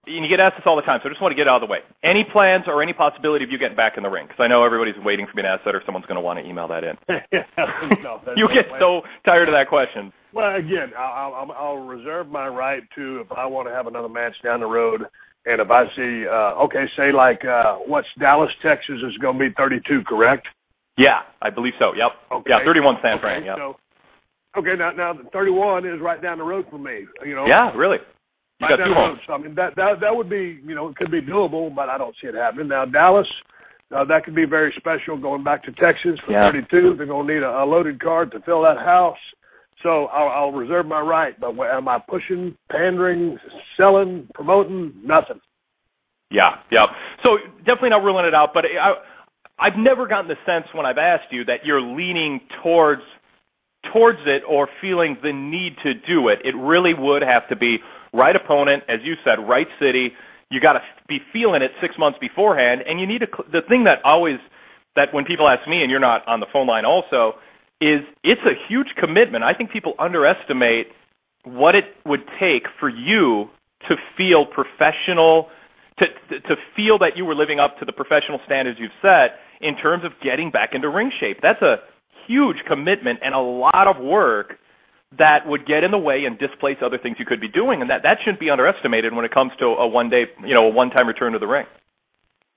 and you get asked this all the time, so I just want to get it out of the way. Any plans or any possibility of you getting back in the ring? Because I know everybody's waiting for me to ask that, or someone's going to want to email that in. No, you get so tired of that question. Well, again, I'll reserve my right to, if I want to have another match down the road, and if I see, say like what's Dallas, Texas is going to be 32, correct? Yeah, I believe so. Yep. Okay. Yeah, 31 San Fran. Yep. So, now 31 is right down the road for me. Yeah, really. You got 2 homes. So, I mean, that would be, it could be doable, but I don't see it happening. Now, Dallas, that could be very special going back to Texas for 32. They're going to need a loaded card to fill that house. So I'll reserve my right. But am I pushing, pandering, selling, promoting? Nothing. Yeah. So definitely not ruling it out, but I've never gotten the sense when I've asked you that you're leaning towards it or feeling the need to do it. It really would have to be right opponent, as you said, right city. You got to be feeling it 6 months beforehand, and you need the thing that when people ask me, and you're not on the phone line also, is it's a huge commitment. I think people underestimate what it would take for you to feel professional, to feel that you were living up to the professional standards you've set in terms of getting back into ring shape. That's a huge commitment and a lot of work that would get in the way and displace other things you could be doing, and that shouldn't be underestimated when it comes to a one-time return to the ring.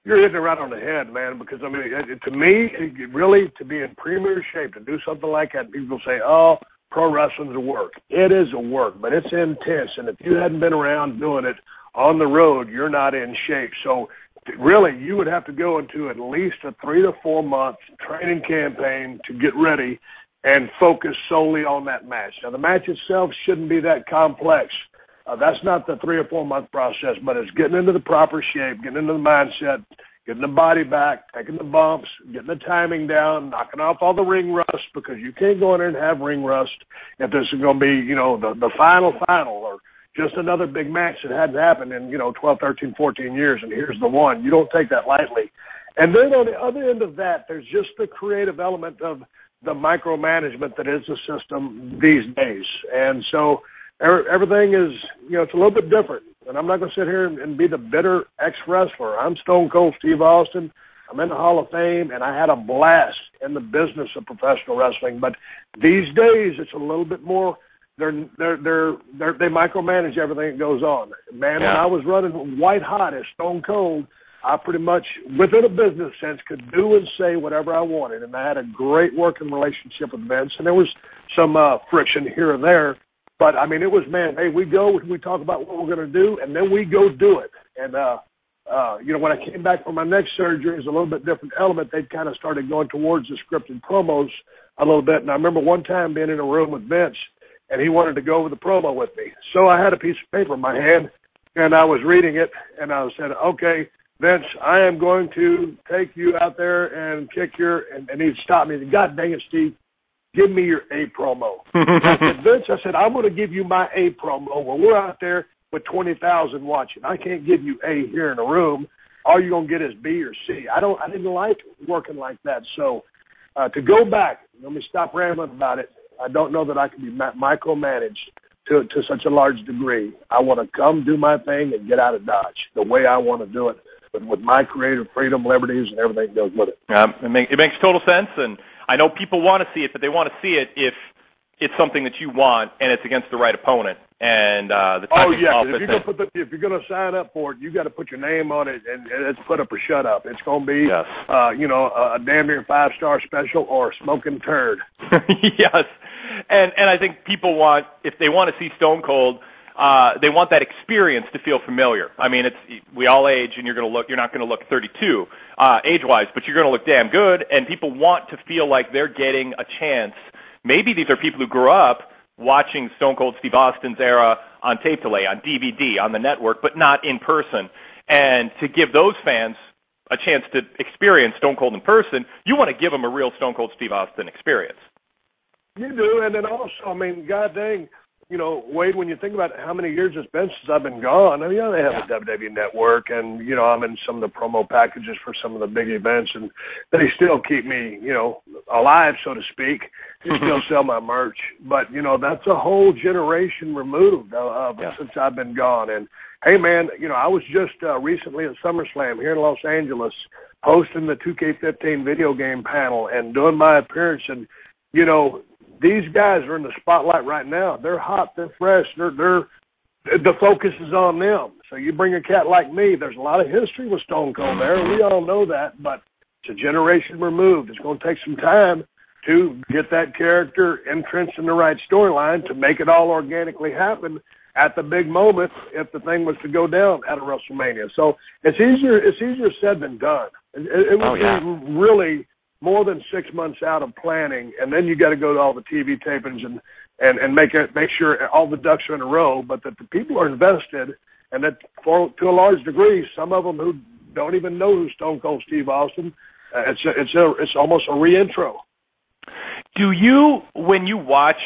You're hitting it right on the head, man, because, I mean, to me, really, to be in premier shape, to do something like that, people say, oh, pro wrestling's a work. It is a work, but it's intense, and if you hadn't been around doing it on the road, you're not in shape. So, really, you would have to go into at least a 3 to 4 month training campaign to get ready and focus solely on that match. Now, the match itself shouldn't be that complex. That's not the 3 or 4 month process, but it's getting into the proper shape, getting into the mindset, getting the body back, taking the bumps, getting the timing down, knocking off all the ring rust, because you can't go in there and have ring rust if this is going to be, the final, or just another big match that hadn't happened in, 12, 13, 14 years, and here's the one. You don't take that lightly. And then on the other end of that, there's just the creative element of the micromanagement that is the system these days. And so everything is, it's a little bit different. And I'm not going to sit here and be the bitter ex-wrestler. I'm Stone Cold Steve Austin. I'm in the Hall of Fame, and I had a blast in the business of professional wrestling. But these days, it's a little bit more. They micromanage everything that goes on. Man, when I was running white hot as Stone Cold, I pretty much, within a business sense, could do and say whatever I wanted. And I had a great working relationship with Vince, and there was some friction here and there. But, I mean, it was, man, hey, we talk about what we're going to do, and then we go do it. And, when I came back from my neck surgery, it was a little bit different element. They kind of started going towards the scripted promos a little bit. And I remember one time being in a room with Vince, and he wanted to go over the promo with me. So I had a piece of paper in my hand, and I was reading it, and I said, okay, Vince, I am going to take you out there and kick and he stopped me. He said, God dang it, Steve, give me your A promo. I said, Vince, I'm going to give you my A promo when we're out there with 20,000 watching. I can't give you A here in a room. All you're going to get is B or C. I didn't like working like that. So to go back, let me stop rambling about it. I don't know that I can be micromanaged to such a large degree. I want to come do my thing and get out of Dodge the way I want to do it, but with my creative freedom, liberties, and everything that goes with it. It makes total sense, and I know people want to see it, but they want to see it if it's something that you want and it's against the right opponent. And the if you're going to sign up for it, you got to put your name on it, and it's put up or shut up. It's going to be, a damn near 5-star special or a smoking turd. Yes, and I think people want, if they want to see Stone Cold, they want that experience to feel familiar. I mean, we all age, and you're not going to look 32 age-wise, but you're going to look damn good, and people want to feel like they're getting a chance. Maybe these are people who grew up watching Stone Cold Steve Austin's era on tape delay, on DVD, on the network, but not in person. And to give those fans a chance to experience Stone Cold in person, you want to give them a real Stone Cold Steve Austin experience. You do, and then also, I mean, God dang, Wade, when you think about how many years it's been since I've been gone, they have a WWE network, and, I'm in some of the promo packages for some of the big events, and they still keep me, alive, so to speak. They still sell my merch. But, that's a whole generation removed since I've been gone. And Hey, man, I was just recently at SummerSlam here in Los Angeles hosting the 2K15 video game panel and doing my appearance. And, these guys are in the spotlight right now. They're hot. They're fresh. The focus is on them. So you bring a cat like me, there's a lot of history with Stone Cold there. We all know that, but it's a generation removed. It's going to take some time to get that character entrenched in the right storyline to make it all organically happen at the big moment if the thing was to go down at a WrestleMania. So it's easier said than done. It would be really more than 6 months out of planning, and then you got to go to all the TV tapings and make sure all the ducks are in a row, but that the people are invested, and that to a large degree, some of them who don't even know who Stone Cold Steve Austin, it's almost a re-intro. Do you, when you watch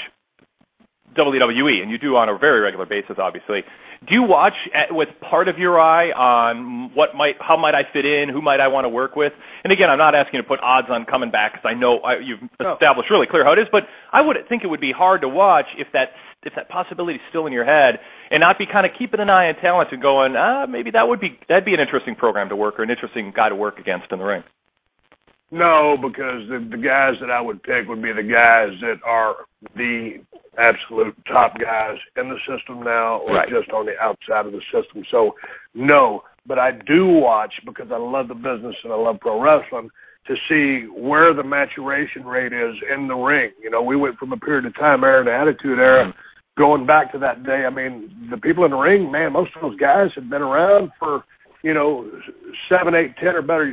WWE, and you do on a very regular basis, obviously, do you watch with part of your eye on how might I fit in, who might I want to work with? And again, I'm not asking you to put odds on coming back because I know you've established really clear how it is, but I would think it would be hard to watch if that possibility is still in your head and not be kind of keeping an eye on talent and going, maybe that'd be an interesting program to work or an interesting guy to work against in the ring. No, because the guys that I would pick would be the guys that are the absolute top guys in the system now or just on the outside of the system. So, no, but I do watch because I love the business and I love pro wrestling to see where the maturation rate is in the ring. We went from a period of time era to attitude era going back to that day. I mean, the people in the ring, man, most of those guys had been around for 7, 8, 10 or better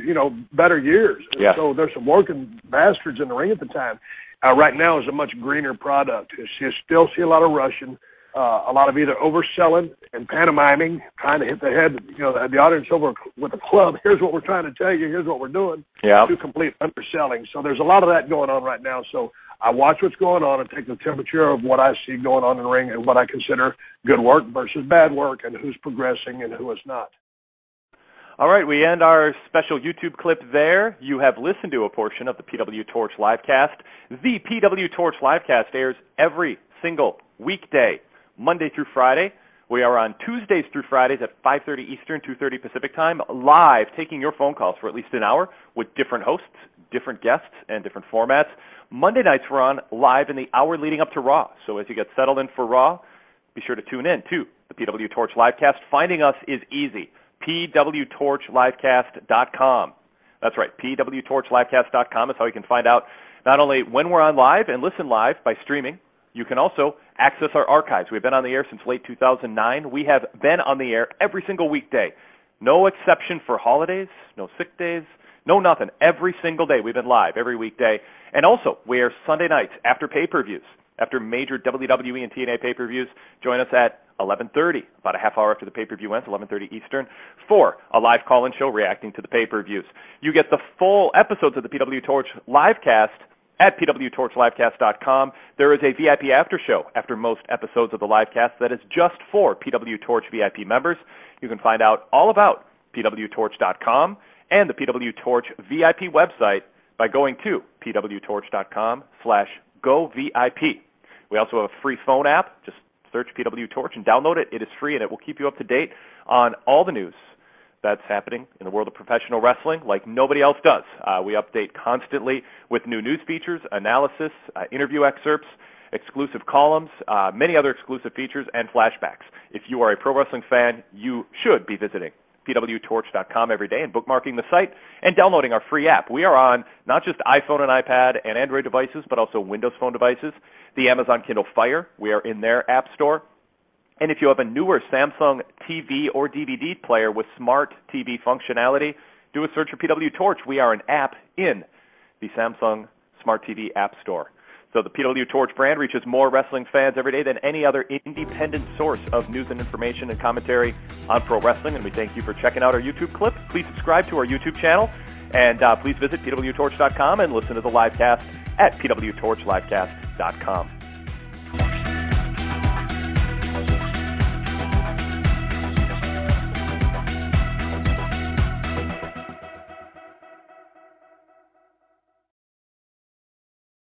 years. Yeah. So there's some working bastards in the ring at the time. Right now is a much greener product. You still see a lot of rushing, a lot of either overselling and pantomiming, trying to hit the head, the audience over with a club. Here's what we're trying to tell you. Here's what we're doing. Yeah. To complete underselling. So there's a lot of that going on right now. So I watch what's going on and take the temperature of what I see going on in the ring and what I consider good work versus bad work and who's progressing and who is not. All right, we end our special YouTube clip there. You have listened to a portion of the PWTorch Livecast. The PWTorch Livecast airs every single weekday, Monday through Friday. We are on Tuesdays through Fridays at 5:30 Eastern, 2:30 Pacific time, live, taking your phone calls for at least an hour with different hosts, different guests, and different formats. Monday nights we're on live in the hour leading up to Raw. So as you get settled in for Raw, be sure to tune in to the PWTorch Livecast. Finding us is easy. PWTorchLivecast.com. That's right, PWTorchLivecast.com is how you can find out not only when we're on live and listen live by streaming, you can also access our archives. We've been on the air since late 2009. We have been on the air every single weekday. No exception for holidays, no sick days, no nothing. Every single day we've been live, every weekday. And also, we air Sunday nights after pay-per-views. After major WWE and TNA pay-per-views, join us at 11:30, about a half hour after the pay-per-view ends, 11:30 Eastern, for a live call-in show reacting to the pay-per-views. You get the full episodes of the PWTorch Livecast at PWTorchLivecast.com. There is a VIP after show after most episodes of the Livecast that is just for PWTorch VIP members. You can find out all about PWTorch.com and the PWTorch VIP website by going to PWTorch.com/GoVIP. We also have a free phone app. Just search PWTorch and download it. It is free, and it will keep you up to date on all the news that's happening in the world of professional wrestling like nobody else does. We update constantly with new news features, analysis, interview excerpts, exclusive columns, many other exclusive features, and flashbacks. If you are a pro wrestling fan, you should be visiting PWTorch.com every day and bookmarking the site and downloading our free app. We are on not just iPhone and iPad and Android devices, but also Windows Phone devices, the Amazon Kindle Fire. We are in their app store. And if you have a newer Samsung TV or DVD player with smart TV functionality, do a search for PWTorch. We are an app in the Samsung Smart TV App Store. So the PWTorch brand reaches more wrestling fans every day than any other independent source of news and information and commentary on pro wrestling, and we thank you for checking out our YouTube clip. Please subscribe to our YouTube channel, and please visit PWTorch.com and listen to the livecast at PWTorchLivecast.com.